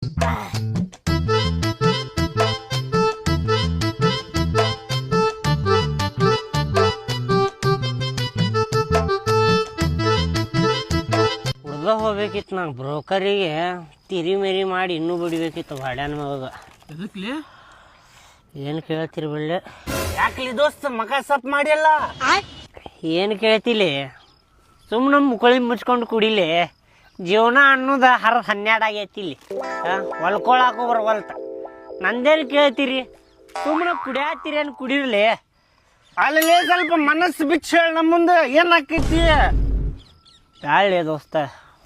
ಉಳ್ದ ಹೋಗ್ಬೇಕಿತ್ತು ನಾನು ಬ್ರೋಕರಿಗೆ ತಿರಿ ಮೇರಿ ಮಾಡಿ ಇನ್ನೂ ಬಿಡ್ಬೇಕಿತ್ತು ಭಾಡ್ಯಾನ ಮಗ. ಎದಕ್ಲಿ ಏನು ಕೇಳ್ತಿರಿ ಬಳ್ಳೆ? ಯಾಕ್ಲಿ ದೋಸ್ತ ಮಗ ಸಪ್ ಮಾಡಿಲ್ಲ? ಏನು ಕೇಳ್ತಿಲಿ? ಸುಮ್ಮನೆ ಮುಕ್ಕಳಿ ಮುಚ್ಕೊಂಡು ಕುಡಿಲಿ. ಜೀವನ ಅನ್ನೋದು 12 ಆಗೈತಿ ಇಲ್ಲಿ. ಹೊಲ್ಕೊಳಕು ಬರವಲ್ತ. ನಂದೇನು ಕೇಳ್ತೀರಿ? ಸುಮ್ಮನೆ ಕುಡಿಯಾತೀರಿ ಏನು ಕುಡಿರ್ಲಿ? ಅಲ್ಲಿ ಸ್ವಲ್ಪ ಮನಸ್ಸು ಬಿಚ್ಚ ಹೇಳ ನಮ್ಮ ಮುಂದೆ ಏನ್ ಆಕೈತಿ? ತಾಳೆ ದೋಸ್ತ,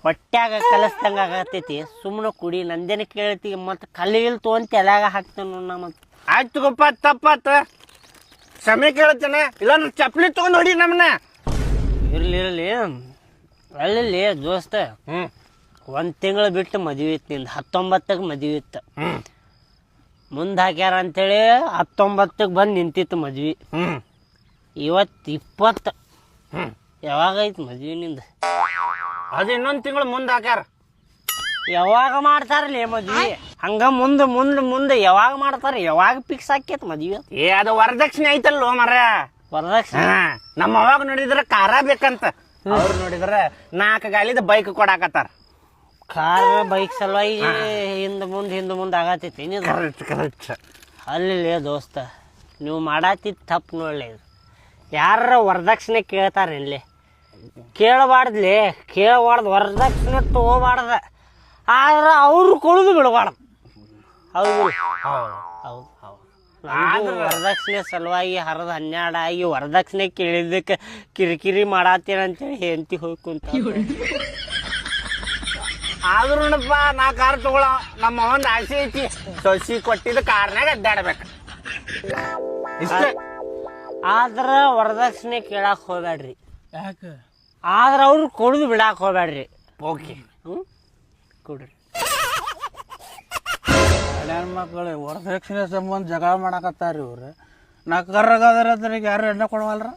ಹೊಟ್ಯಾಗ ಕಲಸ್ದಂಗೆ ಆಗತೈತಿ. ಸುಮ್ಮನೆ ಕುಡಿ. ನಂದೇನು ಕೇಳ್ತಿ? ಮತ್ತು ಕಲ್ಲಿಗಿಲ್ ತೊಗೊಂತ ಎಲಾಗ ಹಾಕ್ತೇನೆ ನೋಡ. ಮತ್ತು ಆಯ್ತು ಗೊಪ್ಪ, ತಪ್ಪಾತ. ಕ್ಷಮೆ ಕೇಳ್ತೇನೆ, ಇಲ್ಲ ಚಪ್ಪಲಿ ತಗೊಂಡ್ ಹೊಡಿ ನಮ್ಮನ್ನ. ಇರ್ಲಿ ಅಲ್ಲಿ ದೋಸ್ತ, 1 ತಿಂಗಳು ಬಿಟ್ಟು ಮದುವೆ ಇತ್ತು ನಿಂದು. 19ಕ್ಕೆ ಮದುವೆ ಇತ್ತು. ಮುಂದೆ ಹಾಕ್ಯಾರ ಅಂತೇಳಿ 19ಕ್ಕೆ ಬಂದು ನಿಂತಿತ್ತು ಮದ್ವಿ. ಇವತ್ತು 20. ಯಾವಾಗೈತಿ ಮದ್ವಿ ನಿಂದು? ಅದು ಇನ್ನೊಂದು ತಿಂಗಳು ಮುಂದೆ ಹಾಕ್ಯಾರ. ಯಾವಾಗ ಮಾಡ್ತಾರಲ್ಲ ಮದ್ವಿ? ಹಂಗ ಮುಂದೆ ಯಾವಾಗ ಮಾಡ್ತಾರ? ಯಾವಾಗ ಫಿಕ್ಸ್ ಆಕೇತ್ ಮದ್ವಿ? ಅದು ವರದಕ್ಷಿಣೆ ಐತಲ್ವ ಮರ. ವರದಕ್ಷಿಣೆ ನಮ್ಮ ಅವಾಗ ನೋಡಿದ್ರ ಕಾರ ಬೇಕಂತ, ಅವ್ರು ನೋಡಿದ್ರ 4 ಗಾಲಿದ ಬೈಕ್ ಕೊಡಾಕತ್ತಾರ. ಕಾರ್ ಬೈಕ್ ಸಲುವಾಗಿ ಹಿಂದ ಮುಂದೆ ಆಗತೈತಿ. ಕರೆಕ್ಟ್. ಅಲ್ಲಿ ದೋಸ್ತ, ನೀವು ಮಾಡತ್ತಿದ್ ತಪ್ಪು ನೋಡ್ಲಿ. ಯಾರ ವರದಕ್ಷಿಣೆ ಕೇಳ್ತಾರ ಇಲ್ಲಿ? ಕೇಳಬಾರ್ದ್ಲಿ, ವರದಕ್ಷಿಣೆ ತಗೋಬಾರ್ದ. ಆದ್ರೆ ಅವ್ರು ಕೊಡುದು ಬಿಡಬಾರ್ದು. ಹೌದು. ವರದಕ್ಷಿಣೆ ಸಲುವಾಗಿ 12 ಆಗಿ ವರದಕ್ಷಿಣೆ ಕೇಳಿದ್ದಕ್ಕೆ ಕಿರಿಕಿರಿ ಮಾಡತ್ತೀರ ಅಂತೇಳಿ ಹೆಂಡತಿ ಹೋಗಿ ಕುಂತ. ಆದ್ರೂ ನಾ ಕಾರ್ ತಗೊಳ, ನಮ್ಮ ಒಂದು ಆಸೆ ಐತಿ. ಸೊಸಿ ಕೊಟ್ಟಿದ್ದ ಕಾರ್ನಾಗ ಅಡ್ಡಾಡ್ಬೇಕು ಇಷ್ಟೇ. ಆದ್ರ ವರದಕ್ಷಿಣೆ ಕೇಳಾಕ್ ಹೋಗ್ಬೇಡ್ರಿ. ಯಾಕ? ಆದ್ರ ಅವ್ರು ಕೊಡುದು ಬಿಡಾಕ್ ಹೋಗ್ಬೇಡ್ರಿ. ಓಕೆ, ಕೊಡ್ರಿ. ಮಕ್ಕಳು ವರದಕ್ಷಿಣೆ ಸಂಬಂಧ ಜಗಳ ಮಾಡಾಕತ್ತಾರ ಇವ್ರು. ನಾ ಕರ್ರಗದ್ರಿಗೆ ಯಾರು ಎಣ್ಣೆ ಕೊಡವಲ್ರ?